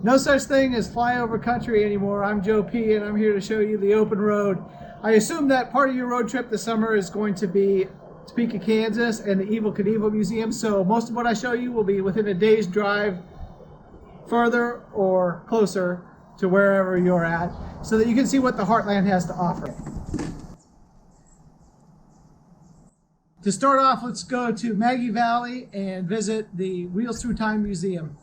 No such thing as flyover country anymore. I'm Joe P, and I'm here to show you the open road. I assume that part of your road trip this summer is going to be Topeka, Kansas, and the Evel Knievel Museum. So most of what I show you will be within a day's drive, further or closer to wherever you're at, so that you can see what the Heartland has to offer. To start off, let's go to Maggie Valley and visit the Wheels Through Time Museum.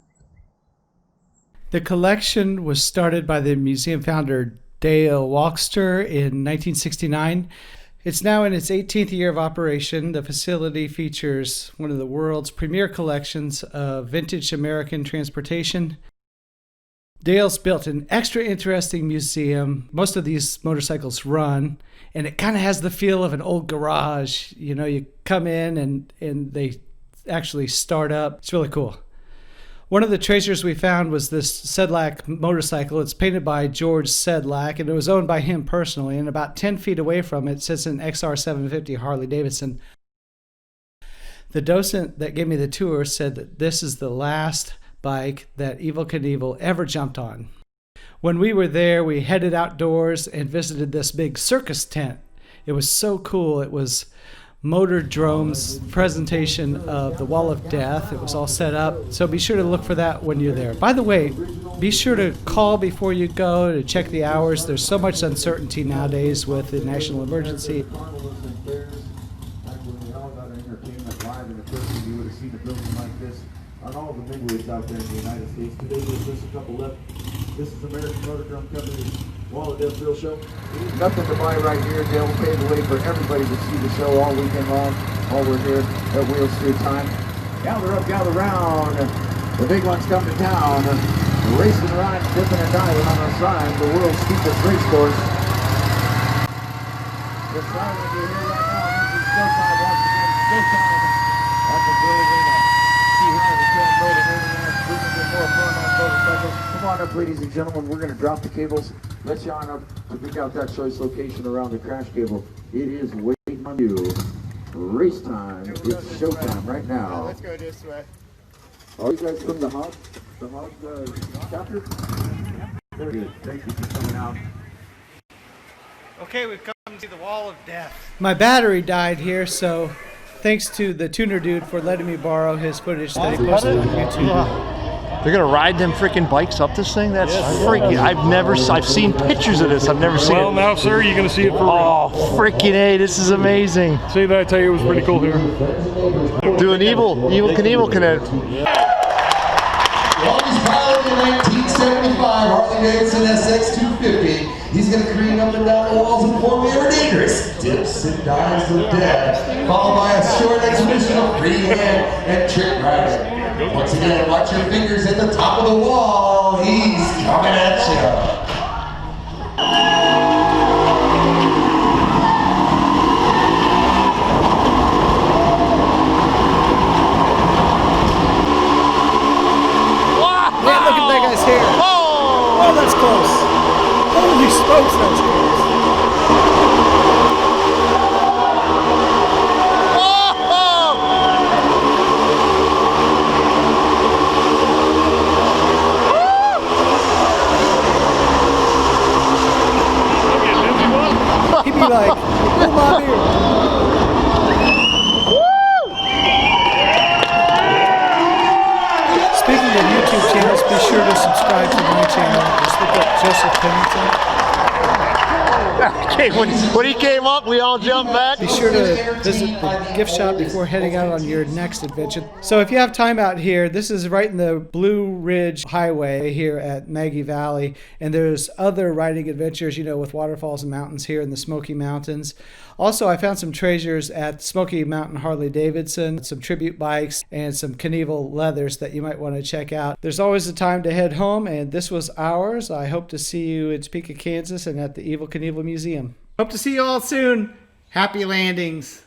The collection was started by the museum founder Dale Walkster in 1969. It's now in its 18th year of operation. The facility features one of the world's premier collections of vintage American transportation. Dale's built an extra interesting museum. Most of these motorcycles run, and it kind of has the feel of an old garage. You know, you come in and they actually start up. It's really cool. One of the treasures we found was this Sedlak motorcycle. It's painted by George Sedlak, and it was owned by him personally. And about 10 feet away from it sits an XR750 Harley Davidson. The docent that gave me the tour said that this is the last bike that Evel Knievel ever jumped on. When we were there, we headed outdoors and visited this big circus tent. It was so cool. It was Motor Drome's presentation of the Wall of Death. It was all set up, so be sure to look for that when you're there. By the way, be sure to call before you go to check the hours. There's so much uncertainty nowadays with the national emergency. On all the neighborhoods out there in the United States. Today there's just a couple left. This is American Drome Company's Wall of Death Thrill Show. Nothing to buy right here. They'll pave the way for everybody to see the show all weekend long. While we're here at Wheels Through Time. Gather up, gather round. The big ones come to town. Racing around, dipping and diving on our sign, the world's steepest race course. The sign that you're here right now means it's showtime once again. Showtime at the Blue Arena. Come on up, ladies and gentlemen. We're going to drop the cables. Let you on up to pick out that choice location around the crash cable. It is waiting on you. Race time. It's showtime right now. Let's go this way. Are you guys from the Hog chapter? Very good. Thank you for coming out. Okay, we've come to the Wall of Death. My battery died here, so thanks to the tuner dude for letting me borrow his footage that he posted on YouTube. They're gonna ride them freaking bikes up this thing? That's freaking. I've seen pictures of this. I've never seen it. Well, now, sir, you're gonna see it for real. Oh, freaking A! This is amazing. See, that I tell you, it was pretty cool here. Do an Evel Knievel connect. Longest pilot in 1975, Harley Davidson SX 250. He's going to careen up and down the walls and form ever dangerous. Dips and dives of death, followed by a short exhibition of freehand and trick riding. Once again, watch your fingers at the top of the wall. He's coming at you. Yeah, look at that guy's hair. Oh, that's close. Holy smokes, that's close. He'd be like, oh my beer. Speaking of YouTube channels, be sure to subscribe to my channel. Just look up Joseph Pennington. Okay, when he came up, we all jumped back. Be sure to visit the gift shop before heading out on your next adventure. So if you have time out here, this is right in the Blue Ridge Highway here at Maggie Valley. And there's other riding adventures, you know, with waterfalls and mountains here in the Smoky Mountains. Also, I found some treasures at Smoky Mountain Harley Davidson, some tribute bikes, and some Knievel leathers that you might want to check out. There's always a time to head home, and this was ours. I hope to see you in Topeka, Kansas, and at the Evel Knievel Museum. Hope to see you all soon. Happy landings.